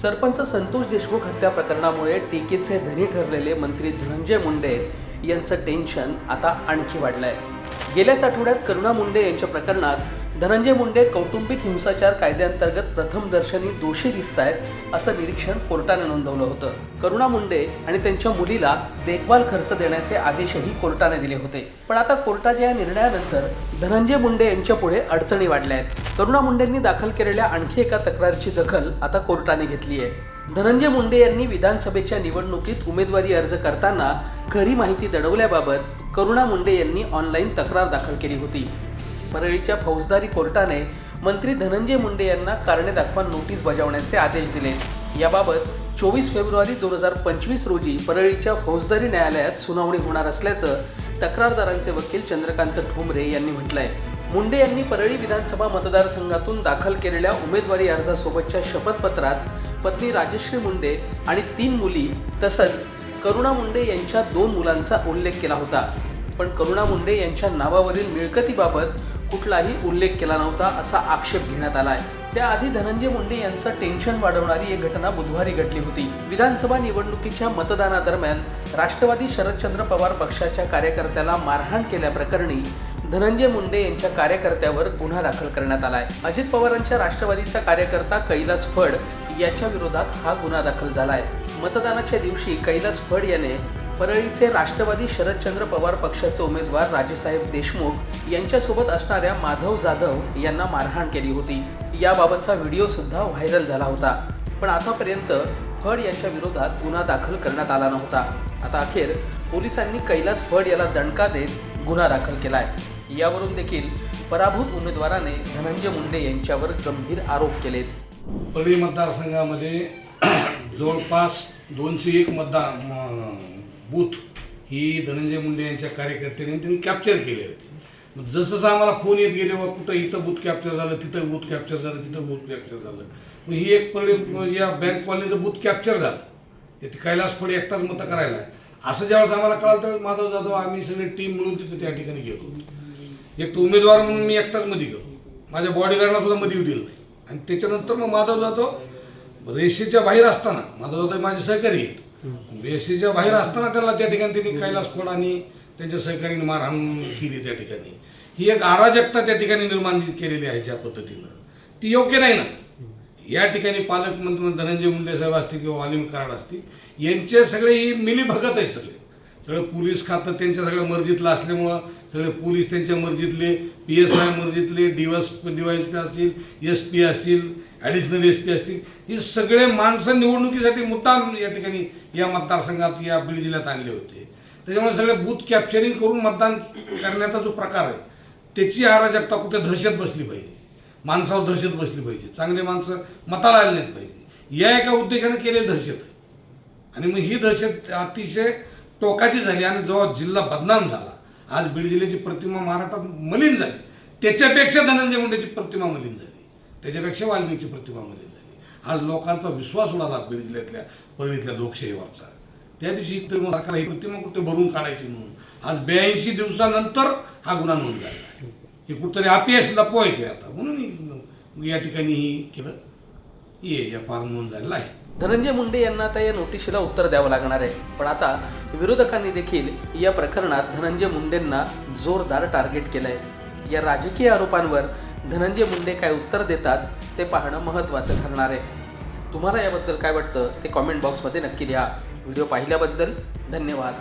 सरपंच संतोष देशमुख हत्या प्रकरणामुळे टीकेचे धनी ठरलेले मंत्री धनंजय मुंडे यांचं टेन्शन आता आणखी वाढलंय। गेल्याच आठवड्यात करुणा मुंडे यांच्या प्रकरणात धनंजय मुंडे कौटुंबिक हिंसाचार कायद्याअंतर्गत प्रथमदर्शनी दोषी दिसतायत असं निरीक्षण कोर्टाने नोंदवलं होतं। करुणा मुंडे आणि त्यांच्या मुलीला देखभाल खर्च देण्याचे आदेशही कोर्टाने दिले होते। पण आता कोर्टाच्या या निर्णयानंतर धनंजय मुंडे यांच्या पुढे अडचणी वाढल्या आहेत। करुणा मुंडेंनी दाखल केलेल्या आणखी एका तक्रारीची दखल आता कोर्टाने घेतली आहे। धनंजय मुंडे यांनी विधानसभेच्या निवडणुकीत उमेदवारी अर्ज करताना खरी माहिती दडवल्याबाबत करुणा मुंडे यांनी ऑनलाईन तक्रार दाखल केली होती। परळीच्या फौजदारी कोर्टाने मंत्री धनंजय मुंडे यांना कारणे दाखवा नोटीस बजावण्याचे आदेश दिले। याबाबत 24 फेब्रुवारी 2025 रोजी परळीच्या फौजदारी न्यायालयात सुनावणी होणार असल्याचं तक्रारदारांचे वकील चंद्रकांत ठोंबरे यांनी म्हटलंय। मुंडे यांनी परळी विधानसभा मतदारसंघातून दाखल केलेल्या उमेदवारी अर्जासोबतच्या शपथपत्रात पत्नी राजश्री मुंडे आणि 3 मुली तसंच करुणा मुंडे यांच्या 2 मुलांचा उल्लेख केला होता। पण करुणा मुंडे यांच्या नावावरील मिळकतीबाबत कुठलाही उल्लेख केला नव्हता असा आक्षेप घेण्यात आलाय। त्याआधी धनंजय मुंडे यांचं टेन्शन वाढवणारी एक घटना बुधवारी घडली होती। विधानसभा निवडणुकीच्या मतदानादरम्यान राष्ट्रवादी शरदचंद्र पवार पक्षाच्या कार्यकर्त्याला मारहाण केल्याप्रकरणी धनंजय मुंडे यांच्या कार्यकर्त्यावर गुन्हा दाखल करण्यात आलाय। अजित पवारांच्या राष्ट्रवादीचा कार्यकर्ता कैलास फड याच्या विरोधात हा गुन्हा दाखल झालाय। मतदानाच्या दिवशी कैलास फड याने परळीचे राष्ट्रवादी शरदचंद्र पवार पक्षाचे उमेदवार राजेसाहेब देशमुख यांच्यासोबत असणाऱ्या माधव जाधव यांना मारहाण केली होती। याबाबतचा व्हिडिओ सुद्धा व्हायरल झाला होता। पण आतापर्यंत फड यांच्या विरोधात गुन्हा दाखल करण्यात आला नव्हता। आता अखेर पोलिसांनी कैलास फड याला दणका देत गुन्हा दाखल केलाय। यावरून देखील पराभूत उमेदवाराने धनंजय मुंडे यांच्यावर गंभीर आरोप केलेत। परळी मतदारसंघामध्ये जवळपास 201 मतदान बूथ ही धनंजय मुंडे यांच्या कार्यकर्त्यांनी त्यांनी कॅप्चर केले होते। मग जसं आम्हाला फोन येत गेले व कुठं इथं बूथ कॅप्चर झालं, तिथं बूथ कॅप्चर झालं, तिथं बूथ कॅप्चर झालं। मग ही एक परळी या बँक कॉलनीचं बूथ कॅप्चर झालं, ते कैलास फड एकटाच मतं करायला असं ज्यावेळेस आम्हाला कळालं त्यावेळेस माधव जाधव आम्ही सगळे टीम मिळून तिथे त्या ठिकाणी गेलो। एक तो उमेदवार म्हणून मी एकटाच मध्ये गेलो, माझ्या बॉडीगार्डला सुद्धा मध्ये येऊ दिलं नाही। आणि त्याच्यानंतर मग माधव जाधव रेषेच्या बाहेर असताना, माधव जाधव माझे सहकारी आहेत, रेषेच्या बाहेर असताना त्याला त्या ठिकाणी त्यांनी कैलास फड आणि त्यांच्या सहकार्याने मारहाण केली। त्या ठिकाणी ही एक अराजकता त्या ठिकाणी निर्माण केलेली आहे ज्या पद्धतीनं, ती योग्य नाही ना। या ठिकाणी पालकमंत्री धनंजय मुंडे साहेब असतील किंवा वालिम कराड असतील यांचे सगळे ही मिलीभगत आहेत। सगळं पोलीस खातं त्यांच्या सगळ्या मर्जीतलं असल्यामुळं सगळे पोलीस त्यांच्या मर्जीतले, PSI मर्जीतले, DYSP असतील, SP असतील, ॲडिशनल SP असतील, ही सगळे माणसं निवडणुकीसाठी मुद्दाम या ठिकाणी या मतदारसंघात या बीड जिल्ह्यात आणले होते। त्याच्यामुळे सगळे बूथ कॅप्चरिंग करून मतदान करण्याचा जो प्रकार आहे त्याची अराजकता कुठे दहशत बसली पाहिजे, माणसावर दहशत बसली पाहिजे, चांगले माणसं मताला आले नाहीत पाहिजे, या एका उद्देशाने केलेली दहशत आहे। आणि मग ही दहशत अतिशय टोकाची झाली आणि जेव्हा जिल्हा बदनाम झाला, आज बीड जिल्ह्याची प्रतिमा महाराष्ट्रात मलिन झाली, त्याच्यापेक्षा धनंजय मुंडेची प्रतिमा मलिन झाली, त्याच्यापेक्षा वाल्मिकीची प्रतिमा मलिन झाली। आज लोकांचा विश्वास उडाला बीड जिल्ह्यातल्या परळीतल्या लोकशाहीवरचा। त्या दिवशी सरकारला ही प्रतिमा कुठे भरून काढायची म्हणून आज 82 दिवसानंतर हा गुन्हा नोंद झाला। हे कुठेतरी अपयश लपवायचे आता, म्हणून या ठिकाणी ही केलं FIR नोंद झालेला आहे। धनंजय मुंडे यांना आता या नोटिशीला उत्तर द्यावं लागणार आहे। पण आता विरोधकांनी देखील या प्रकरणात धनंजय मुंडेंना जोरदार टार्गेट केलंय। या राजकीय आरोपांवर धनंजय मुंडे काय उत्तर देतात ते पाहणं महत्त्वाचं ठरणार आहे। तुम्हाला याबद्दल काय वाटतं ते कॉमेंट बॉक्समध्ये नक्की लिहा। व्हिडिओ पाहिल्याबद्दल धन्यवाद।